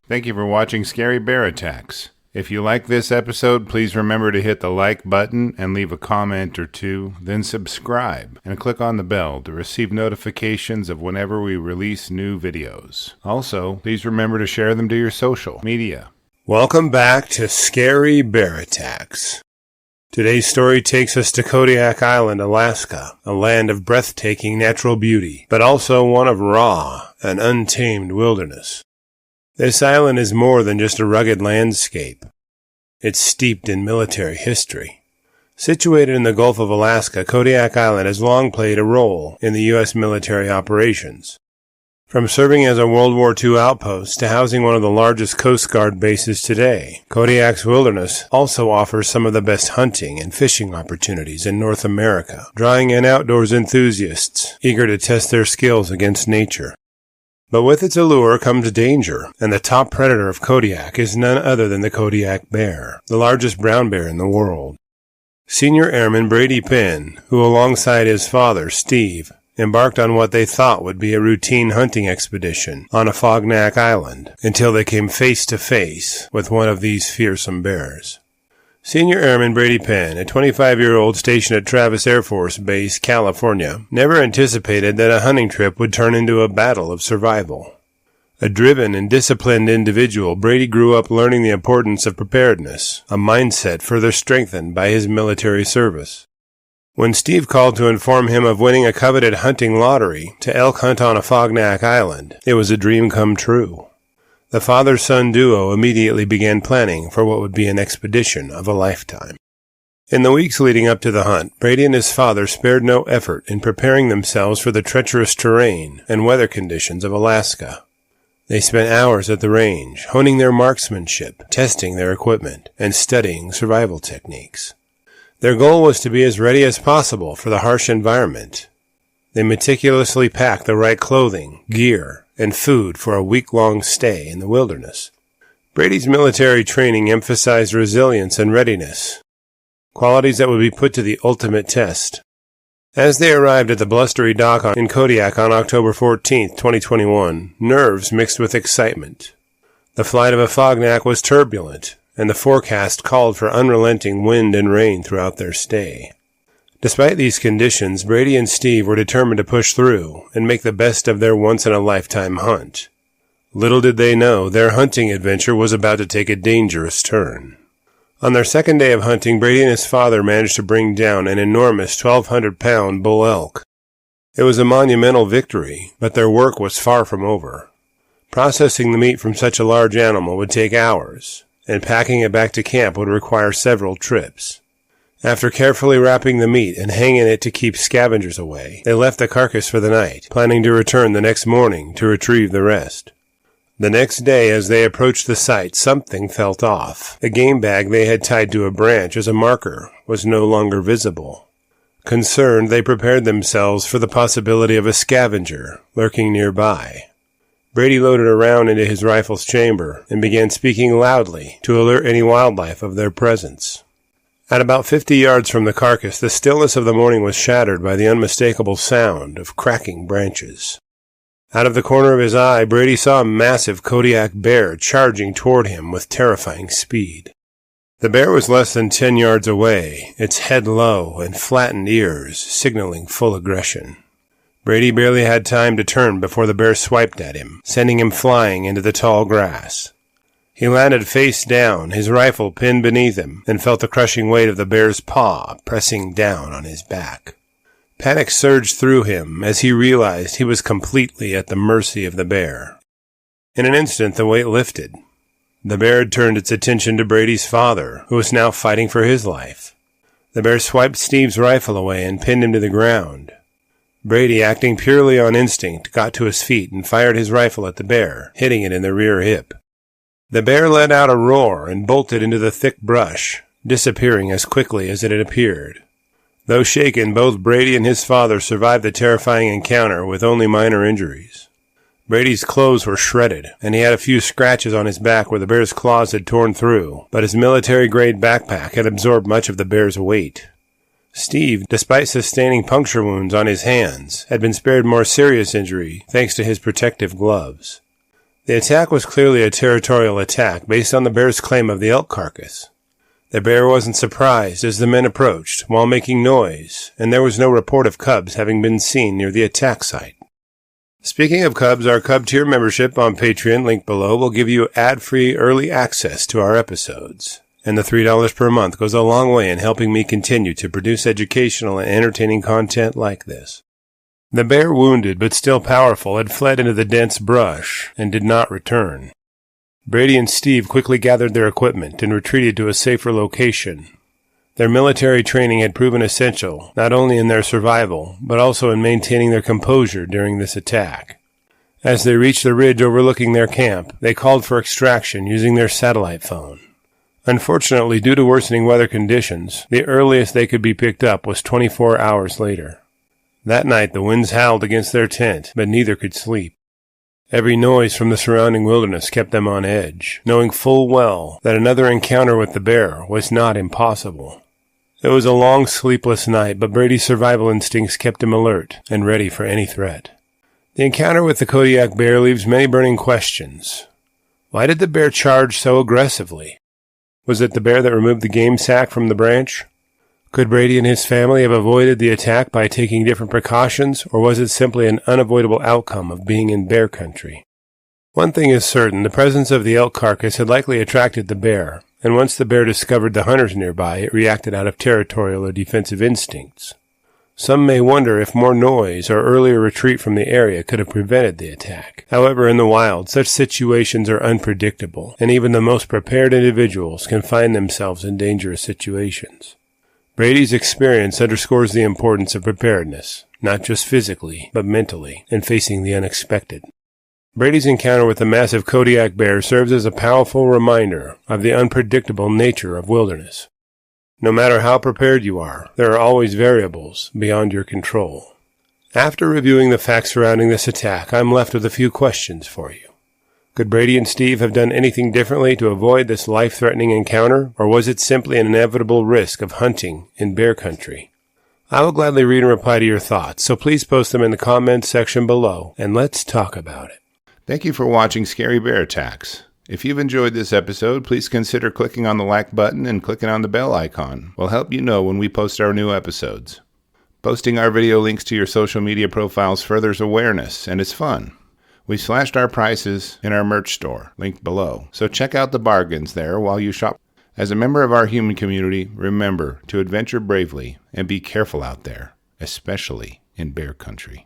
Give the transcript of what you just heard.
Thank you for watching Scary Bear Attacks. If you like this episode, please remember to hit the like button and leave a comment or two, then subscribe and click on the bell to receive notifications of whenever we release new videos. Also, please remember to share them to your social media. Welcome back to Scary Bear Attacks. Today's story takes us to Kodiak Island, Alaska, a land of breathtaking natural beauty, but also one of raw and untamed wilderness. This island is more than just a rugged landscape. It's steeped in military history. Situated in the Gulf of Alaska, Kodiak Island has long played a role in the U.S. military operations. From serving as a World War II outpost to housing one of the largest Coast Guard bases today, Kodiak's wilderness also offers some of the best hunting and fishing opportunities in North America, drawing in outdoors enthusiasts eager to test their skills against nature. But with its allure comes danger, and the top predator of Kodiak is none other than the Kodiak bear, the largest brown bear in the world. Senior Airman Brady Penn, who alongside his father, Steve, embarked on what they thought would be a routine hunting expedition on Afognak Island, until they came face to face with one of these fearsome bears. Senior Airman Brady Penn, a 25-year-old stationed at Travis Air Force Base, California, never anticipated that a hunting trip would turn into a battle of survival. A driven and disciplined individual, Brady grew up learning the importance of preparedness, a mindset further strengthened by his military service. When Steve called to inform him of winning a coveted hunting lottery to elk hunt on Afognak Island, it was a dream come true. The father-son duo immediately began planning for what would be an expedition of a lifetime. In the weeks leading up to the hunt, Brady and his father spared no effort in preparing themselves for the treacherous terrain and weather conditions of Alaska. They spent hours at the range, honing their marksmanship, testing their equipment, and studying survival techniques. Their goal was to be as ready as possible for the harsh environment. They meticulously packed the right clothing, gear, and food for a week-long stay in the wilderness. Brady's military training emphasized resilience and readiness, qualities that would be put to the ultimate test. As they arrived at the blustery dock in Kodiak on October 14, 2021, nerves mixed with excitement. The flight of Afognak was turbulent, and the forecast called for unrelenting wind and rain throughout their stay. Despite these conditions, Brady and Steve were determined to push through and make the best of their once-in-a-lifetime hunt. Little did they know, their hunting adventure was about to take a dangerous turn. On their second day of hunting, Brady and his father managed to bring down an enormous 1,200-pound bull elk. It was a monumental victory, but their work was far from over. Processing the meat from such a large animal would take hours, and packing it back to camp would require several trips. After carefully wrapping the meat and hanging it to keep scavengers away, they left the carcass for the night, planning to return the next morning to retrieve the rest. The next day, as they approached the site, something felt off. A game bag they had tied to a branch as a marker was no longer visible. Concerned, they prepared themselves for the possibility of a scavenger lurking nearby. Brady loaded a round into his rifle's chamber and began speaking loudly to alert any wildlife of their presence. At about 50 yards from the carcass, the stillness of the morning was shattered by the unmistakable sound of cracking branches. Out of the corner of his eye, Brady saw a massive Kodiak bear charging toward him with terrifying speed. The bear was less than 10 yards away, its head low and flattened ears signaling full aggression. Brady barely had time to turn before the bear swiped at him, sending him flying into the tall grass. He landed face down, his rifle pinned beneath him, and felt the crushing weight of the bear's paw pressing down on his back. Panic surged through him as he realized he was completely at the mercy of the bear. In an instant, the weight lifted. The bear had turned its attention to Brady's father, who was now fighting for his life. The bear swiped Steve's rifle away and pinned him to the ground. Brady, acting purely on instinct, got to his feet and fired his rifle at the bear, hitting it in the rear hip. The bear let out a roar and bolted into the thick brush, disappearing as quickly as it had appeared. Though shaken, both Brady and his father survived the terrifying encounter with only minor injuries. Brady's clothes were shredded, and he had a few scratches on his back where the bear's claws had torn through, but his military-grade backpack had absorbed much of the bear's weight. Steve, despite sustaining puncture wounds on his hands, had been spared more serious injury thanks to his protective gloves. The attack was clearly a territorial attack based on the bear's claim of the elk carcass. The bear wasn't surprised as the men approached while making noise, and there was no report of cubs having been seen near the attack site. Speaking of cubs, our Cub Tier membership on Patreon, link below, will give you ad-free early access to our episodes. And the $3 per month goes a long way in helping me continue to produce educational and entertaining content like this. The bear, wounded but still powerful, had fled into the dense brush and did not return. Brady and Steve quickly gathered their equipment and retreated to a safer location. Their military training had proven essential, not only in their survival, but also in maintaining their composure during this attack. As they reached the ridge overlooking their camp, they called for extraction using their satellite phone. Unfortunately, due to worsening weather conditions, the earliest they could be picked up was 24 hours later. That night the winds howled against their tent, but neither could sleep. Every noise from the surrounding wilderness kept them on edge, knowing full well that another encounter with the bear was not impossible. It was a long, sleepless night, but Brady's survival instincts kept him alert and ready for any threat. The encounter with the Kodiak bear leaves many burning questions. Why did the bear charge so aggressively? Was it the bear that removed the game sack from the branch? Could Brady and his family have avoided the attack by taking different precautions, or was it simply an unavoidable outcome of being in bear country? One thing is certain, the presence of the elk carcass had likely attracted the bear, and once the bear discovered the hunters nearby, it reacted out of territorial or defensive instincts. Some may wonder if more noise or earlier retreat from the area could have prevented the attack. However, in the wild, such situations are unpredictable, and even the most prepared individuals can find themselves in dangerous situations. Brady's experience underscores the importance of preparedness, not just physically, but mentally, in facing the unexpected. Brady's encounter with the massive Kodiak bear serves as a powerful reminder of the unpredictable nature of wilderness. No matter how prepared you are, there are always variables beyond your control. After reviewing the facts surrounding this attack, I'm left with a few questions for you. Could Brady and Steve have done anything differently to avoid this life-threatening encounter, or was it simply an inevitable risk of hunting in bear country? I will gladly read and reply to your thoughts, so please post them in the comments section below, and let's talk about it. Thank you for watching Scary Bear Attacks. If you've enjoyed this episode, please consider clicking on the like button and clicking on the bell icon. We'll help you know when we post our new episodes. Posting our video links to your social media profiles furthers awareness, and it's fun. We slashed our prices in our merch store, linked below, so check out the bargains there while you shop. As a member of our human community, remember to adventure bravely and be careful out there, especially in bear country.